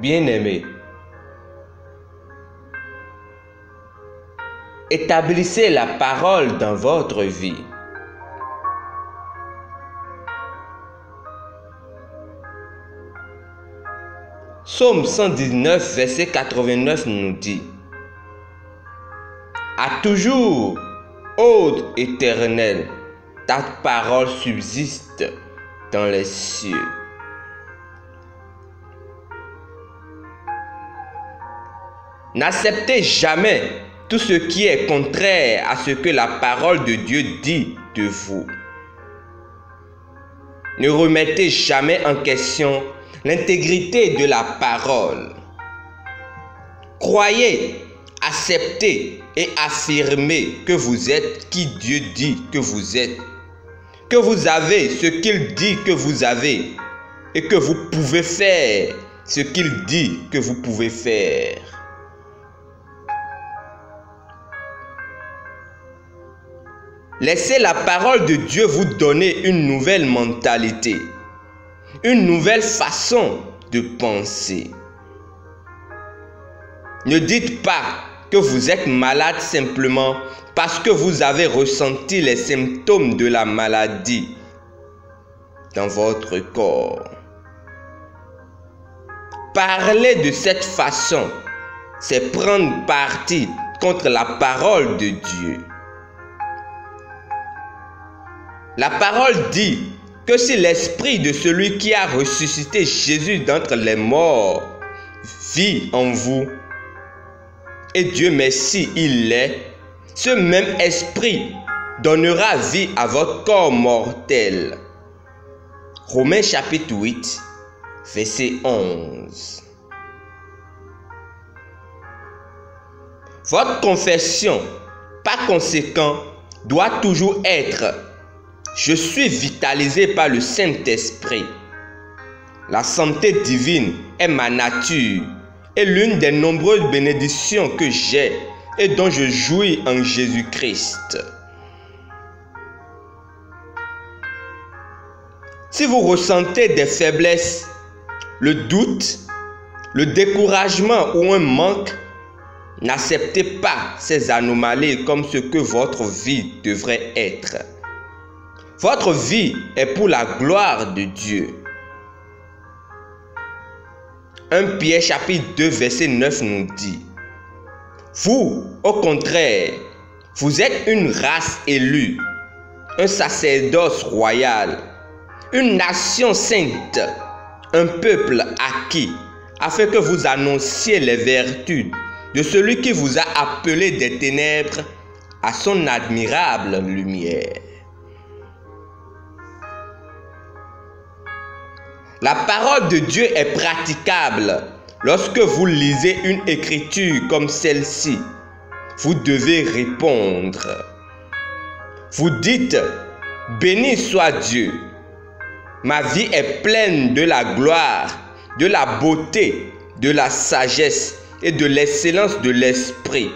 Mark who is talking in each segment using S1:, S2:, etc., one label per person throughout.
S1: Bien-aimés, établissez la parole dans votre vie. Psaume 119, verset 89 nous dit: à toujours, ô Éternel, ta parole subsiste dans les cieux. N'acceptez jamais tout ce qui est contraire à ce que la parole de Dieu dit de vous. Ne remettez jamais en question l'intégrité de la parole. Croyez, acceptez et affirmez que vous êtes qui Dieu dit que vous êtes, que vous avez ce qu'il dit que vous avez et que vous pouvez faire ce qu'il dit que vous pouvez faire. Laissez la parole de Dieu vous donner une nouvelle mentalité, une nouvelle façon de penser. Ne dites pas que vous êtes malade simplement parce que vous avez ressenti les symptômes de la maladie dans votre corps. Parler de cette façon, c'est prendre parti contre la parole de Dieu. La parole dit que si l'esprit de celui qui a ressuscité Jésus d'entre les morts vit en vous, et Dieu merci, il l'est, ce même esprit donnera vie à votre corps mortel. Romains chapitre 8, verset 11. Votre confession, par conséquent, doit toujours être: je suis vitalisé par le Saint-Esprit. La santé divine est ma nature et l'une des nombreuses bénédictions que j'ai et dont je jouis en Jésus-Christ. Si vous ressentez des faiblesses, le doute, le découragement ou un manque, n'acceptez pas ces anomalies comme ce que votre vie devrait être. Votre vie est pour la gloire de Dieu. 1 Pierre chapitre 2 verset 9 nous dit: vous, au contraire, vous êtes une race élue, un sacerdoce royal, une nation sainte, un peuple acquis, afin que vous annonciez les vertus de celui qui vous a appelé des ténèbres à son admirable lumière. La parole de Dieu est praticable. Lorsque vous lisez une écriture comme celle-ci, vous devez répondre. Vous dites: béni soit Dieu. Ma vie est pleine de la gloire, de la beauté, de la sagesse et de l'excellence de l'esprit,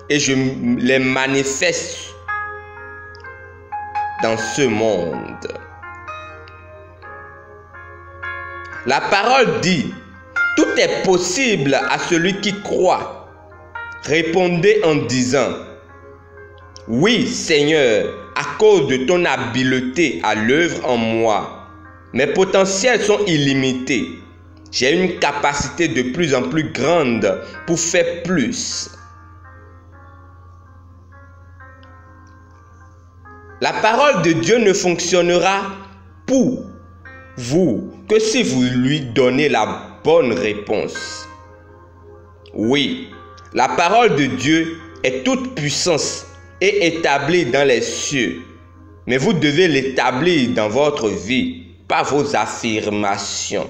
S1: et je les manifeste dans ce monde. La parole dit: tout est possible à celui qui croit. Répondez en disant: oui, Seigneur, à cause de ton habileté à l'œuvre en moi. Mes potentiels sont illimités. J'ai une capacité de plus en plus grande pour faire plus. La parole de Dieu ne fonctionnera pour vous que si vous lui donnez la bonne réponse. Oui, la parole de Dieu est toute puissance et établie dans les cieux, mais vous devez l'établir dans votre vie par vos affirmations.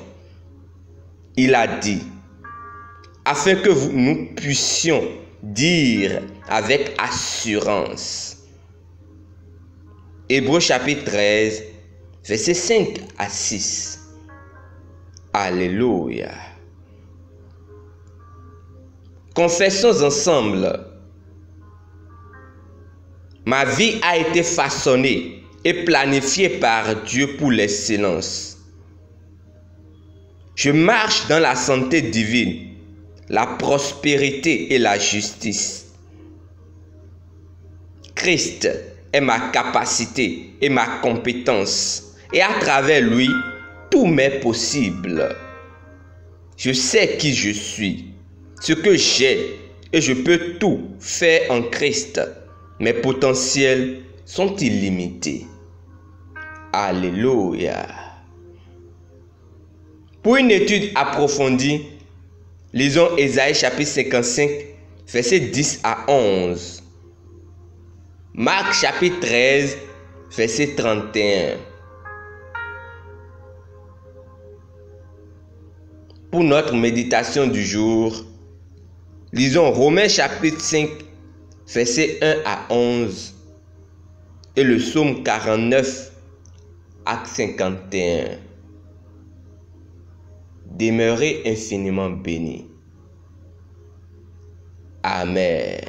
S1: Il a dit, afin que nous puissions dire avec assurance. Hébreux chapitre 13, versets 5 à 6. Alléluia. Confessons ensemble. Ma vie a été façonnée et planifiée par Dieu pour l'excellence. Je marche dans la santé divine, la prospérité et la justice. Christ est ma capacité et ma compétence, et à travers lui, tout m'est possible. Je sais qui je suis, ce que j'ai, et je peux tout faire en Christ. Mes potentiels sont illimités. Alléluia. Pour une étude approfondie, lisons Ésaïe chapitre 55, versets 10 à 11. Marc chapitre 13, verset 31. Pour notre méditation du jour, lisons Romains chapitre 5, verset 1 à 11 et le psaume 49 à 51. Demeurez infiniment bénis. Amen.